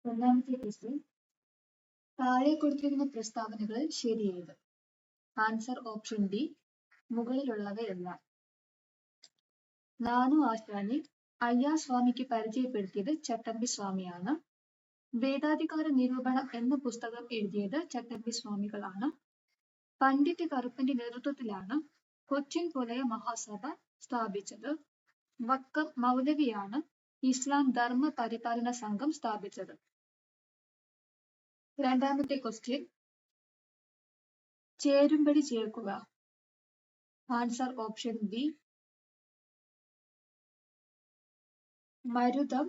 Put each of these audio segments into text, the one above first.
ഒന്നാമത്തെ ക്വസ്റ്റ്യൻ, താഴെ കൊടുത്തിരിക്കുന്ന പ്രസ്താവനകളിൽ ശരിയേത്? ആൻസർ ഓപ്ഷൻ ഡി, മുകളിലുള്ളവയെല്ലാം. നാനു ആശാനെ അയ്യാസ്വാമിക്ക് പരിചയപ്പെടുത്തിയത് ചട്ടമ്പി സ്വാമിയാണ്. വേദാധികാര നിരൂപണം എന്ന പുസ്തകം എഴുതിയത് ചട്ടമ്പി സ്വാമികളാണ്. പണ്ഡിറ്റ് കറുപ്പന്റെ നേതൃത്വത്തിലാണ് കൊച്ചിൻ പുലയ മഹാസഭ സ്ഥാപിച്ചത്. വക്കം മൗലവിയാണ് ഇസ്ലാം ധർമ്മ പരിപാലന സംഘം സ്ഥാപിച്ചത്. രണ്ടാമത്തെ ക്വസ്റ്റ്യൻ, ചേരുംപടി ചേർക്കുക. ആൻസർ ഓപ്ഷൻ ബി, മരുതം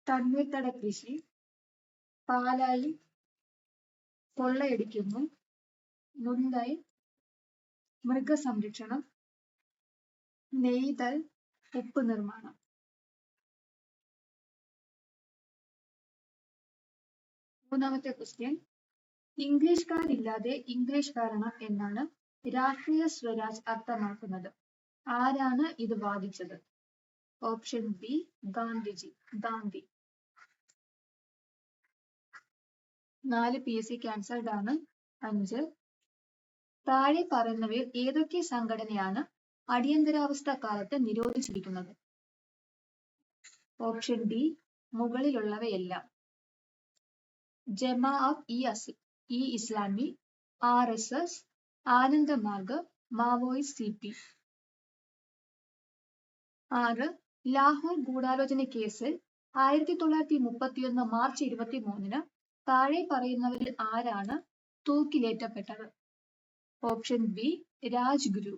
തണ്ണീർത്തട കൃഷി, പാലായി കൊള്ളയടിക്കുന്നു, മുണ്ടൈ മൃഗസംരക്ഷണം, നെയ്തൽ ഉപ്പ് നിർമ്മാണം. മൂന്നാമത്തെ ക്വസ്റ്റ്യൻ, ഇംഗ്ലീഷുകാരില്ലാതെ ഇംഗ്ലീഷ് ഭരണം എന്നാണ് രാഷ്ട്രീയ സ്വരാജ് അർത്ഥമാക്കുന്നത്. ആരാണ് ഇത് വാദിച്ചത്? Option B, Gandhi. 4 PSC cancelled ആണ്. 5, താഴെ പറയുന്നവയിൽ ഏതൊക്കെ സംഘടനയാണ് അടിയന്തരാവസ്ഥ കാലത്ത് നിരോധിച്ചിരിക്കുന്നത്? ഓപ്ഷൻ ഡി, മുകളിലുള്ളവയെല്ലാം. Jamaat Islami, RSS, Anandamarg, Maoist CP. 6, Lahore ഗൂഢാലോചന കേസിൽ 1931 മാർച്ച് 23-ന് താഴെ പറയുന്നവരിൽ ആരാണ് തൂക്കിലേറ്റപ്പെട്ടത്? Option B, Rajguru.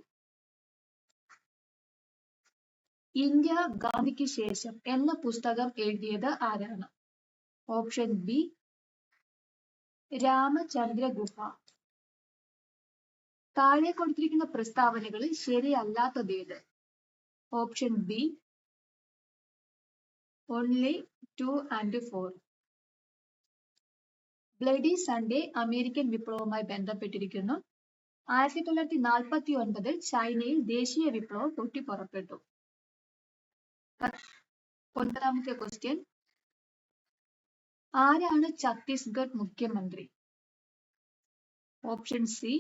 ഇന്ത്യ ഗാന്ധിക്ക് ശേഷം എന്ന പുസ്തകം എഴുതിയത് ആരാണ്? Option B, Ramachandra Guha. താഴെ കൊടുത്തിരിക്കുന്ന പ്രസ്താവനകളിൽ ശരിയല്ലാത്തതേത്? Option B, only 2 and 4. Bloody Sunday American വിപ്ലവവുമായി ബന്ധപ്പെട്ടിരിക്കുന്നു. 1949-ൽ ചൈനയിൽ ദേശീയ വിപ്ലവം പൊട്ടിപ്പുറപ്പെട്ടു. 9ാമത്തെ ക്വസ്റ്റ്യൻ, ആരാണ് ഛത്തീസ്ഗഡ് മുഖ്യമന്ത്രി? Option C,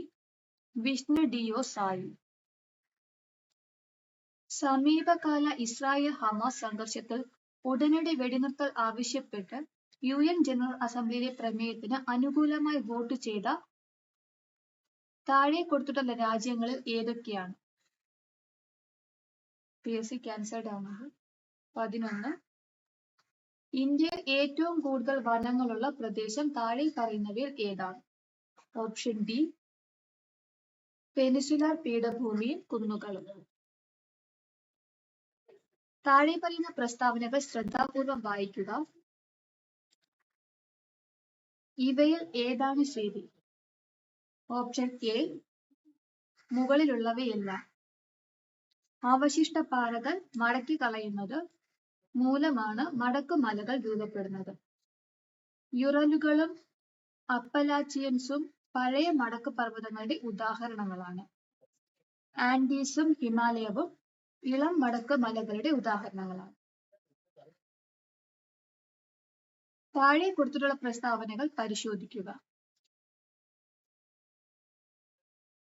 Vishnu Deo Sai. സമീപകാല ഇസ്രായേൽ ഹമാസ് സംഘർഷത്തിൽ ഉടനടി വെടിനിർത്തൽ ആവശ്യപ്പെട്ട് UN ജനറൽ അസംബ്ലിയിലെ പ്രമേയത്തിന് അനുകൂലമായി വോട്ട് ചെയ്ത താഴെ കൊടുത്തിട്ടുള്ള രാജ്യങ്ങളിൽ ഏതൊക്കെയാണ്? PSC ക്യാൻസൽഡ് ആവുന്നത്. 11, ഇന്ത്യയിൽ ഏറ്റവും കൂടുതൽ വനങ്ങളുള്ള പ്രദേശം താഴെ പറയുന്നവയിൽ ഏതാണ്? ഓപ്ഷൻ ഡി, പെനിസുലാർ പീഠഭൂമിയും കുന്നുകളും. താഴെ പറയുന്ന പ്രസ്താവനകൾ ശ്രദ്ധാപൂർവം വായിക്കുക. ഇവയിൽ ഏതാണ് ശരി? Option A, മുകളിലുള്ളവയെല്ലാം. അവശിഷ്ട പാറകൾ മടക്കി കളയുന്നത് മൂലമാണ് മടക്കുമലകൾ രൂപപ്പെടുന്നത്. യുറലുകളും അപ്പലാച്ചിയൻസും പഴയ മടക്ക് പർവ്വതങ്ങളുടെ ഉദാഹരണങ്ങളാണ്. ആൻഡീസും ഹിമാലയവും ഇളം മടക്ക് മലകളുടെ ഉദാഹരണങ്ങളാണ്. താഴെ കൊടുത്തിട്ടുള്ള പ്രസ്താവനകൾ പരിശോധിക്കുക.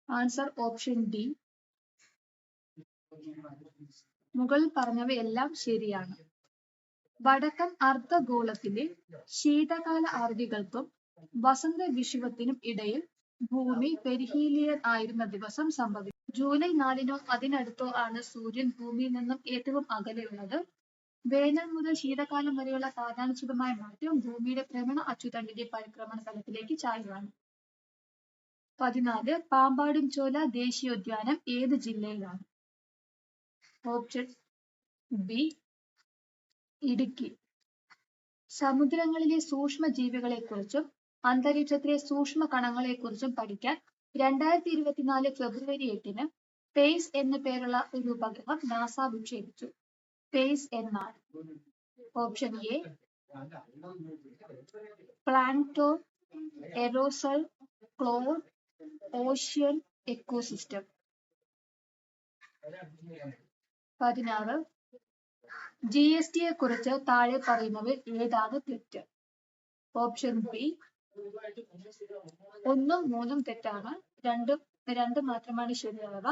ആൻസർ ഓപ്ഷൻ ഡി, മുകളിൽ പറഞ്ഞവയെല്ലാം ശരിയാണ്. വടക്കൻ അർദ്ധഗോളത്തിലെ ശീതകാല അറുതികൾക്കും വസന്ത വിഷുവത്തിനും ഇടയിൽ ഭൂമി പെരിഹീലിയൻ ആയിരുന്ന ദിവസം സംഭവിച്ചു. ജൂലൈ 4-നോ അതിനടുത്തോ ആണ് സൂര്യൻ ഭൂമിയിൽ നിന്നും ഏറ്റവും അകലെയുള്ളത്. വേനൽ മുതൽ ശീതകാലം വരെയുള്ള കാലാനുസൃതമായ മാറ്റം ഭൂമിയുടെ ഭ്രമണ അച്ചുതണ്ടിന്റെ പരിക്രമണ തലത്തിലേക്ക് ചായ്വാണ്. 14, പാമ്പാടുംചോല ദേശീയോദ്യാനം ഏത് ജില്ലയിലാണ്? Option B, Idukki. സമുദ്രങ്ങളിലെ സൂക്ഷ്മ ജീവികളെക്കുറിച്ചും അന്തരീക്ഷത്തിലെ സൂക്ഷ്മ കണങ്ങളെക്കുറിച്ചും പഠിക്കാൻ 2024 ഫെബ്രുവരി 8-ന് പേസ് എന്നു പേരുള്ള ഒരു ഉപഗ്രഹം നാസ വിക്ഷേപിച്ചു. പേസ് എന്നാൽ? Option A, plankton, aerosol, cloud, ocean ecosystem. 16, GST യെ കുറിച്ച് താഴെ പറയുന്നവയിൽ ഏതാണ് തെറ്റ്? ഓപ്ഷൻ ബി 1ഉം 3ഉം തെറ്റാണ്. രണ്ട് മാത്രമാണ് ശരിയാവുക.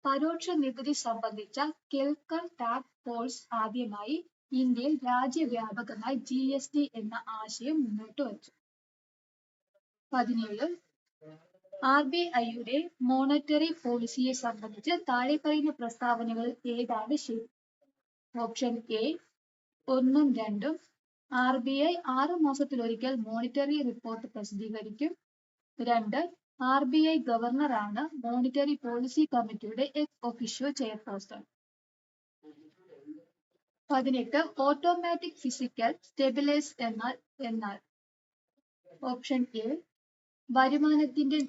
പരോക്ഷ നികുതി സംബന്ധിച്ച കെൽക്കർ ടാസ്ക് ഫോഴ്സ് ആദ്യമായി ഇന്ത്യയിൽ രാജ്യവ്യാപകമായി GST എന്ന ആശയം മുന്നോട്ട് വച്ചു. 17 RBIയുടെ മോണിറ്ററി പോളിസിയെ സംബന്ധിച്ച് താഴെ പറയുന്ന പ്രസ്താവനകൾ ഏതാണ് ശരി? ഓപ്ഷൻ എ 1ഉം 2ഉം. RBI 6 മാസത്തിലൊരിക്കൽ മോണിറ്ററി റിപ്പോർട്ട് പ്രസിദ്ധീകരിക്കും. 2. RBI ഗവർണറാണ് മോണിറ്ററി പോളിസി കമ്മിറ്റിയുടെ ex officio chairperson. 18 automatic fiscal stabilise എന്നാൽ ഓപ്ഷൻ എ വരുമാനത്തിന്റെ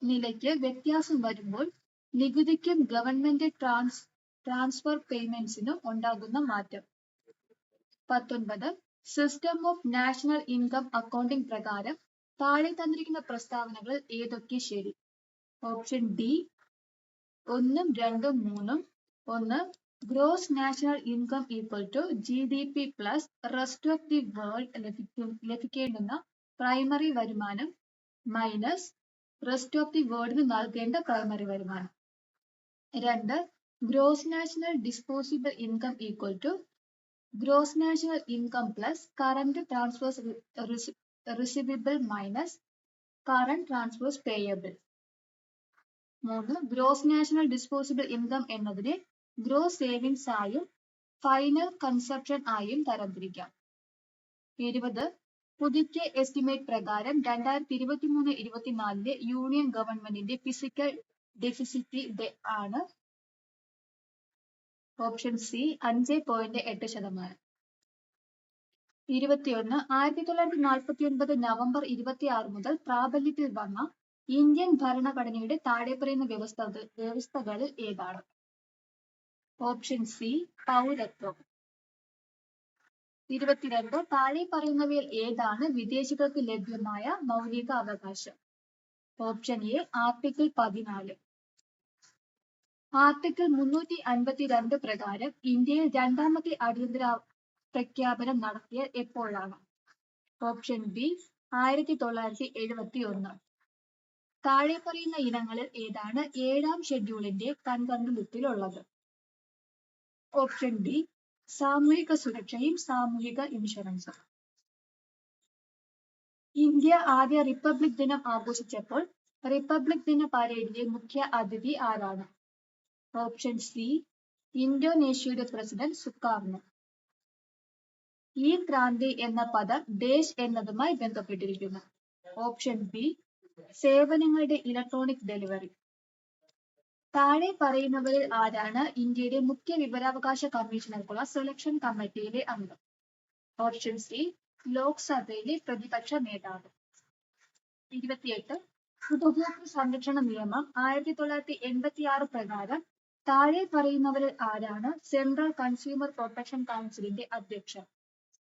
നിലയ്ക്ക് വ്യത്യാസം വരുമ്പോൾ നികുതിക്കും ഗവൺമെന്റ് ട്രാൻസ്ഫർ പേയ്മെന്റ്സിനും ഉണ്ടാകുന്ന മാറ്റം. 19 system of national income accounting പ്രകാരം താഴെ തന്നിരിക്കുന്ന പ്രസ്താവനകൾ ഏതൊക്കെ ശരി? ഓപ്ഷൻ ഡി 1ഉം 2ഉം 3ഉം. 1. Gross national income equal to GDP plus rest of the world ലഭിക്കേണ്ടുന്ന പ്രൈമറി വരുമാനം മൈനസ് റെസ്റ്റ് ഓഫ് ദി വേൾഡിന് നൽകേണ്ട പ്രൈമറി വരുമാനം. 2. Gross national disposable income equal to gross national income plus current transfers receivable minus current transfers payable. 3. Gross national disposable income എന്നതിനെ gross savings ആയും final consumption ആയും തരംതിരിക്കാം. 20. പുതുക്കിയ estimate പ്രകാരം 2023-24 union ഗവൺമെന്റിന്റെ ഫിസിക്കൽ ഡെഫിസിറ്റ് ആണ് ഓപ്ഷൻ സി 5.8%. 21. 1949 നവംബർ 26 മുതൽ പ്രാബല്യത്തിൽ വന്ന ഇന്ത്യൻ ഭരണഘടനയുടെ താഴെ പറയുന്ന വ്യവസ്ഥകളിൽ ഏതാണ്? ഓപ്ഷൻ സി പൗരത്വം. 22. താഴെ പറയുന്നവയിൽ ഏതാണ് വിദേശികൾക്ക് ലഭ്യമായ മൗലിക അവകാശം? Option A article 14. ആർട്ടിക്കിൾ 352 പ്രകാരം ഇന്ത്യയിൽ രണ്ടാമത്തെ അടിയന്തര പ്രഖ്യാപനം നടത്തിയത് എപ്പോഴാണ്? Option B 1971. താഴെ പറയുന്ന ഇനങ്ങളിൽ ഏതാണ് 7ാം ഷെഡ്യൂളിന്റെ കൺകറന്റ് ലിസ്റ്റിലുള്ളത്? ഓപ്ഷൻ ഡി സാമൂഹിക സുരക്ഷയും സാമൂഹിക ഇൻഷുറൻസും. ഇന്ത്യ ആദ്യ റിപ്പബ്ലിക് ദിനം ആഘോഷിച്ചപ്പോൾ റിപ്പബ്ലിക് ദിന പരേഡിലെ മുഖ്യ അതിഥി ആരാണ്? ഓപ്ഷൻ സി ഇന്തോനേഷ്യയുടെ പ്രസിഡന്റ് സുകാർണോ. ഈ ക്രാന്തി എന്ന പദം ഡേഷ് എന്നതുമായി ബന്ധപ്പെട്ടിരിക്കുന്നു. ഓപ്ഷൻ ബി സേവനങ്ങളുടെ ഇലക്ട്രോണിക് ഡെലിവറി. താഴെ പറയുന്നവരിൽ ആരാണ് ഇന്ത്യയുടെ മുഖ്യ വിവരാവകാശ കമ്മീഷണർക്കുള്ള സെലക്ഷൻ കമ്മിറ്റിയിലെ അംഗം? ഓപ്ഷൻ സി ലോക്സഭയിലെ പ്രതിപക്ഷ നേതാവ്. 28. ഉപഭോക്തൃ സംരക്ഷണ നിയമം 1986 പ്രകാരം താഴെ പറയുന്നവരിൽ ആരാണ് സെൻട്രൽ കൺസ്യൂമർ പ്രൊട്ടക്ഷൻ കൗൺസിലിന്റെ അധ്യക്ഷൻ?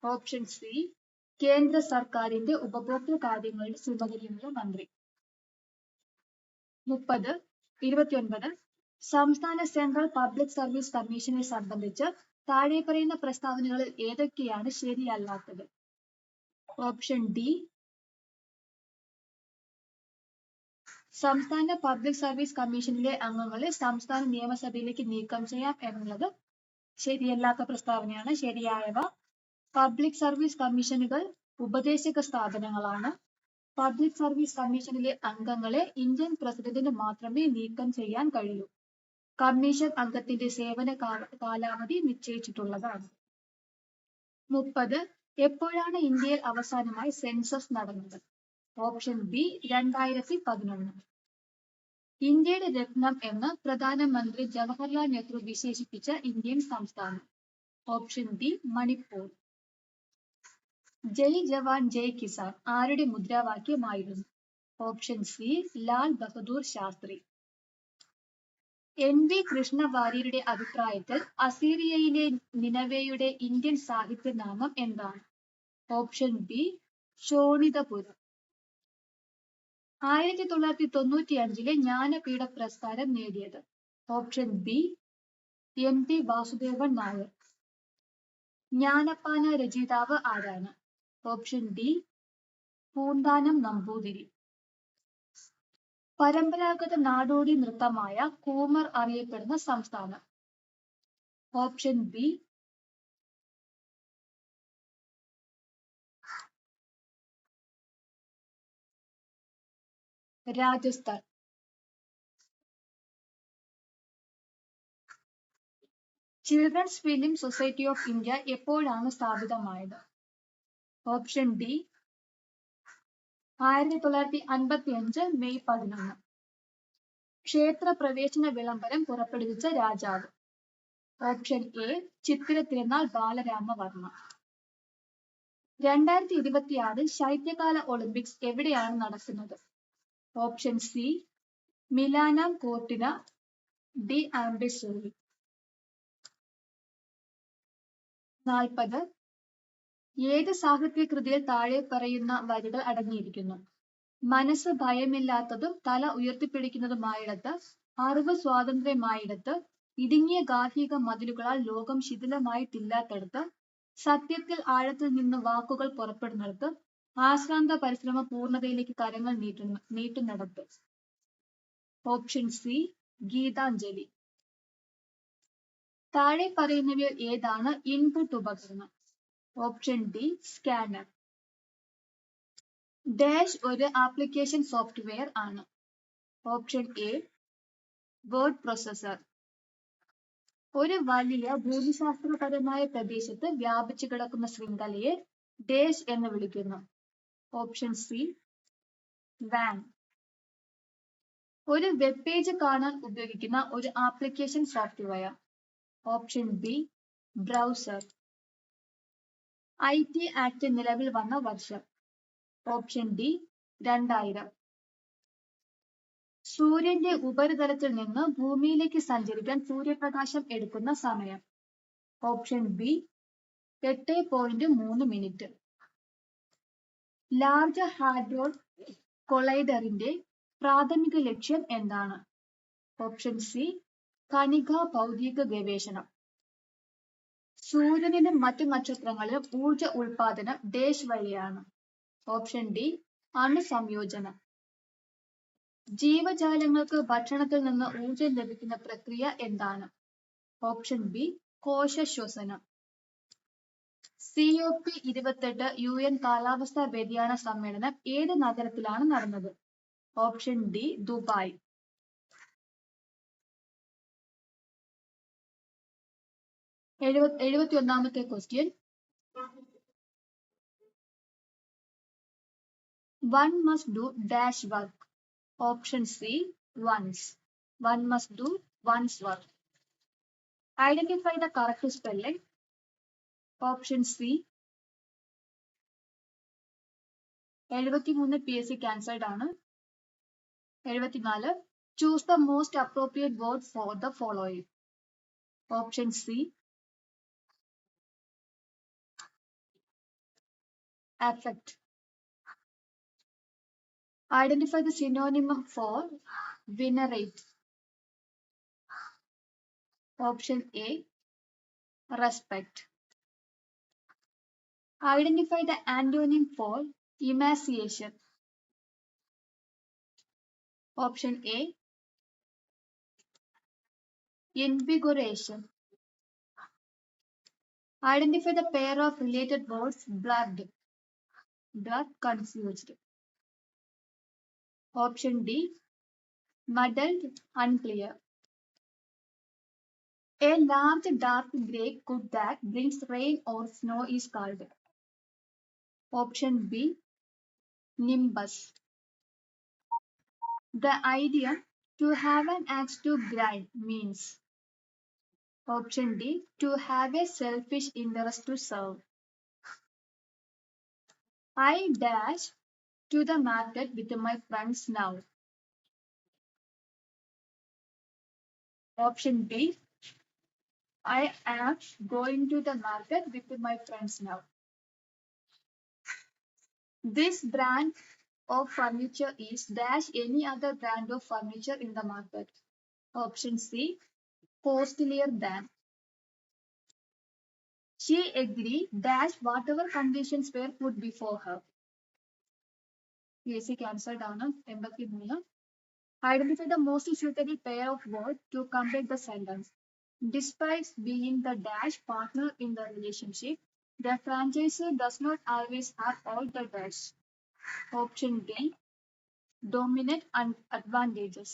ഓപ്ഷൻ സി കേന്ദ്ര സർക്കാരിന്റെ ഉപഭോക്തൃ കാര്യങ്ങളുടെ ചുമതലയുള്ള മന്ത്രി. 29. സംസ്ഥാന സെൻട്രൽ പബ്ലിക് സർവീസ് കമ്മീഷനെ സംബന്ധിച്ച് താഴെ പറയുന്ന പ്രസ്താവനകളിൽ ഏതൊക്കെയാണ് ശരിയല്ലാത്തത്? ഓപ്ഷൻ ഡി സംസ്ഥാന പബ്ലിക് സർവീസ് കമ്മീഷനിലെ അംഗങ്ങളെ സംസ്ഥാന നിയമസഭയിലേക്ക് നീക്കം ചെയ്യാം എന്നുള്ളത് ശരിയല്ലാത്ത പ്രസ്താവനയാണ്. ശരിയായവ പബ്ലിക് സർവീസ് കമ്മീഷനുകൾ ഉപദേശക സ്ഥാപനങ്ങളാണ്. പബ്ലിക് സർവീസ് കമ്മീഷനിലെ അംഗങ്ങളെ ഇന്ത്യൻ പ്രസിഡന്റിന് മാത്രമേ നീക്കം ചെയ്യാൻ കഴിയൂ. കമ്മീഷൻ അംഗത്തിന്റെ സേവന കാലാവധി നിശ്ചയിച്ചിട്ടുള്ളതാണ്. 30. എപ്പോഴാണ് ഇന്ത്യയിൽ അവസാനമായി സെൻസസ് നടന്നത്? Option B 2011. ഇന്ത്യയുടെ രത്നം എന്ന് പ്രധാനമന്ത്രി ജവഹർലാൽ നെഹ്റു വിശേഷിപ്പിച്ച ഇന്ത്യൻ സംസ്ഥാനം? Option B Manipur. ജയ് ജവാൻ ജയ് കിസാൻ ആരുടെ മുദ്രാവാക്യമായിരുന്നു? Option C Lal Bahadur Shastri. NV Krishna വാര്യരുടെ അഭിപ്രായത്തിൽ അസീറിയയിലെ നിനവേയുടെ ഇന്ത്യൻ സാഹിത്യനാമം എന്താണ്? Option B Sonitapuram. 1995 ജ്ഞാനപീഠ പുരസ്കാരം നേടിയത്? Option B MT Vasudevan Nair. Jnanappana രചയിതാവ് ആരാണ്? Option D Poonthanam Namboothiri. പരമ്പരാഗത നാടോടി നൃത്തമായ കൂമർ അറിയപ്പെടുന്ന സംസ്ഥാനം? Option B Rajasthan. Children's film society of India എപ്പോഴാണ് സ്ഥാപിതമായത്? Option D 1955 May 11. ക്ഷേത്ര പ്രവേശന വിളംബരം പുറപ്പെടുവിച്ച രാജാവ്? Option A Chithira Thirunal Balarama Varma. 2026 ശൈത്യകാല ഒളിമ്പിക്സ് എവിടെയാണ് നടക്കുന്നത്? ഓപ്ഷൻ സി മിലാന കോർട്ടിന ഡി ആംബിസോറി. 40. ഏത് സാഹിത്യകൃതിയിൽ താഴെ പറയുന്ന വരികൾ അടങ്ങിയിരിക്കുന്നു? മനസ്സ് ഭയമില്ലാത്തതും തല ഉയർത്തിപ്പിടിക്കുന്നതുമായിടത്ത്, അറിവ് സ്വാതന്ത്ര്യമായിടത്ത്, ഇടുങ്ങിയ ഗാർഹിക മതിലുകളാൽ ലോകം ശിഥിലമായിട്ടില്ലാത്തടത്ത്, സത്യത്തിൽ ആഴത്തിൽ നിന്ന് വാക്കുകൾ പുറപ്പെടുന്നിടത്ത്, ആശ്രാന്ത പരിശ്രമ പൂർണ്ണതയിലേക്ക് കരങ്ങൾ നീട്ടുന്നിടത്ത്. Option C Geethanjali. താഴെ പറയുന്നവയിൽ ഏതാണ് ഇൻപുട്ട് ഉപകരണം? Option D scanner. ഡാഷ് ഒരു ആപ്ലിക്കേഷൻ സോഫ്റ്റ്വെയർ ആണ്? Option A word processor. ഒരു വലിയ ഭൂമിശാസ്ത്രപരമായ പ്രദേശത്ത് വ്യാപിച്ചു കിടക്കുന്ന ശൃംഖലയെ ഡാഷ് എന്ന് വിളിക്കുന്നു? ഓപ്ഷൻ സി വാൻ. ഒരു വെബ് പേജ് കാണാൻ ഉപയോഗിക്കുന്ന ഒരു application software? Option B browser. IT act നിലവിൽ വന്ന വർഷം? Option D 2000. സൂര്യന്റെ ഉപരിതലത്തിൽ നിന്ന് ഭൂമിയിലേക്ക് സഞ്ചരിക്കാൻ സൂര്യപ്രകാശം എടുക്കുന്ന സമയം? Option B 8.3 minute. Large hadron കൊളൈഡറിന്റെ പ്രാഥമിക ലക്ഷ്യം എന്താണ്? ഓപ്ഷൻ സി കണികാ ഭൗതിക ഗവേഷണം. സൂര്യനിലും മറ്റു നക്ഷത്രങ്ങളിലും ഊർജ ഉൽപാദനം ഡാഷ് വഴിയാണ്? Option D അണുസംയോജനം. ജീവജാലങ്ങൾക്ക് ഭക്ഷണത്തിൽ നിന്ന് ഊർജം ലഭിക്കുന്ന പ്രക്രിയ എന്താണ്? Option B കോശശ്വസനം. COP28 UN കാലാവസ്ഥാ വ്യതിയാന സമ്മേളനം ഏത് നഗരത്തിലാണ് നടന്നത്? Option D Dubai. 71ാമത്തെ question. One must do dash work. Option C once. One must do one's work. Identify the correct spelling. Option C 73 PSC cancelled ആണ്. 74. Choose the most appropriate word for the following. Option C affect. Identify the synonym for venerate. Option A respect. Identify the antonym for emaciation. Option A invigoration. Identify the pair of related words blurred. Blurred, confused. Option D muddled, unclear. A large dark grey coat that brings rain or snow is called? Option B nimbus. The idea to have an axe to grind means? Option D to have a selfish interest to serve. I dash to the market with my friends now. Option B I am going to the market with my friends now. This brand of furniture is dash any other brand of furniture in the market. Option C costlier than. She agreed dash whatever conditions were put before her. PSC cancelled ആണ് 83. Identify the most suitable pair of words to complete the sentence. Despite being the dash partner in the relationship, the franchisor does not always have all the dash. Option B, dominant advantages.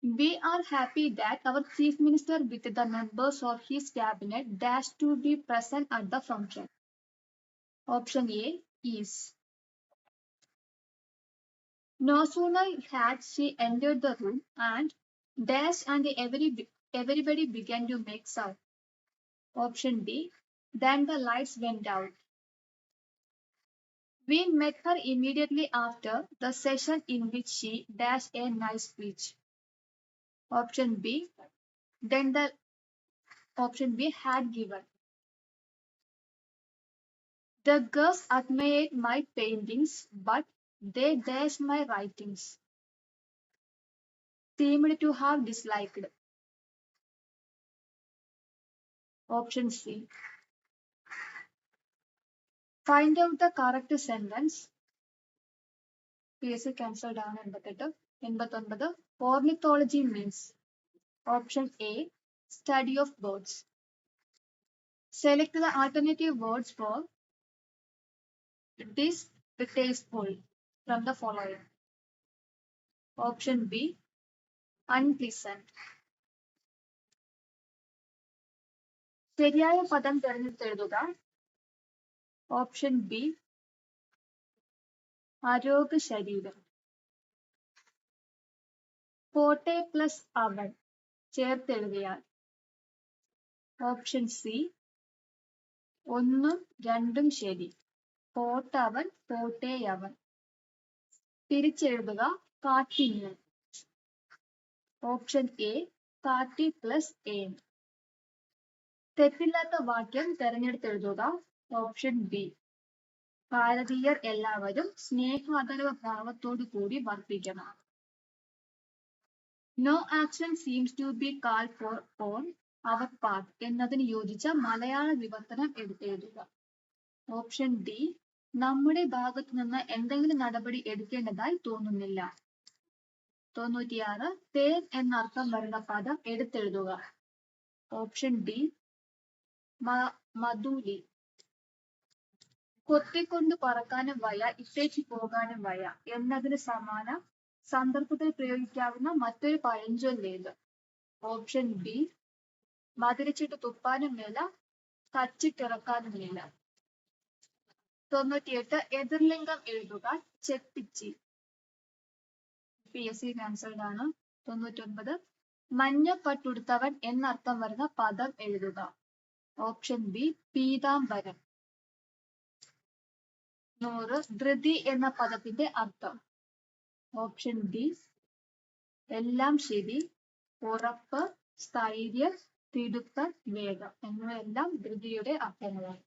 We are happy that our Chief Minister with the members of his cabinet dash to be present at the function. Option A is. No sooner had she entered the room and dash and everybody began to make sound. Option B, then the lights went out. We met her immediately after the session in which she dashed a nice speech. Option B, then the option B had given. The girls admired my paintings, but they dashed my writings. Seemed to have disliked. Option C. Find out the correct sentence. PSC cancelled down 88. 89. Ornithology means. Option A. Study of birds. Select the alternative words for distasteful from the following. Option B. Unpleasant. ശരിയായ പദം തിരഞ്ഞെടുത്തെഴുതുക. Option B ആരോഗ്യ ശരീരം. പോട്ടെ plus അവൻ ചേർത്തെഴുതിയാൽ. Option C ഒന്നും രണ്ടും ശരി. പോട്ടവൻ പോട്ടേയവൻ. തിരിച്ചെഴുതുക കാട്ടിന്. ഓപ്ഷൻ എ കാട്ടി പ്ലസ് എ. തെറ്റില്ലാത്ത വാക്യം തെരഞ്ഞെടുത്തെഴുതുക. ഓപ്ഷൻ ബി ഭാരതീയർ എല്ലാവരും സ്നേഹാദരവ ഭാവത്തോടു കൂടി വർത്തിക്കണം. No action seems to be call for on our part എന്നതിന് യോജിച്ച മലയാള വിവർത്തനം എഴുതുക. ഓപ്ഷൻ ഡി നമ്മുടെ ഭാഗത്തു നിന്ന് എന്തെങ്കിലും നടപടി എടുക്കേണ്ടതായി തോന്നുന്നില്ല. 96. തേൻ എന്നർത്ഥം വരുന്ന പദം എടുത്തെഴുതുക. Option D മധുലി. കൊത്തിക്കൊണ്ട് പറക്കാനും വയ്യ ഇട്ടേച്ചു പോകാനും വയ്യ എന്നതിന് സമാന സന്ദർഭത്തിൽ പ്രയോഗിക്കാവുന്ന മറ്റൊരു പഴഞ്ചൊല്ലേത്. ഓപ്ഷൻ ബി മധുരിച്ചിട്ട് തുപ്പാനും മേല കച്ചിട്ടിറക്കാനും മേല. 98. എതിർലിംഗം എഴുതുക. ചെത്തിച്ചി. PSC cancelled ആണ്. 99. മഞ്ഞപ്പട്ടുടുത്തവൻ എന്നർത്ഥം വരുന്ന പദം എഴുതുക. ഓപ്ഷൻ ബി പീതാംബരം. 100. ധൃതി എന്ന പദത്തിന്റെ അർത്ഥം. ഓപ്ഷൻ ഡി എല്ലാം ശരി, ഉറപ്പ്, സ്ഥൈര്യം, തിടുക്കം, വേഗം എന്നിവയെല്ലാം ധൃതിയുടെ അർത്ഥങ്ങളാണ്.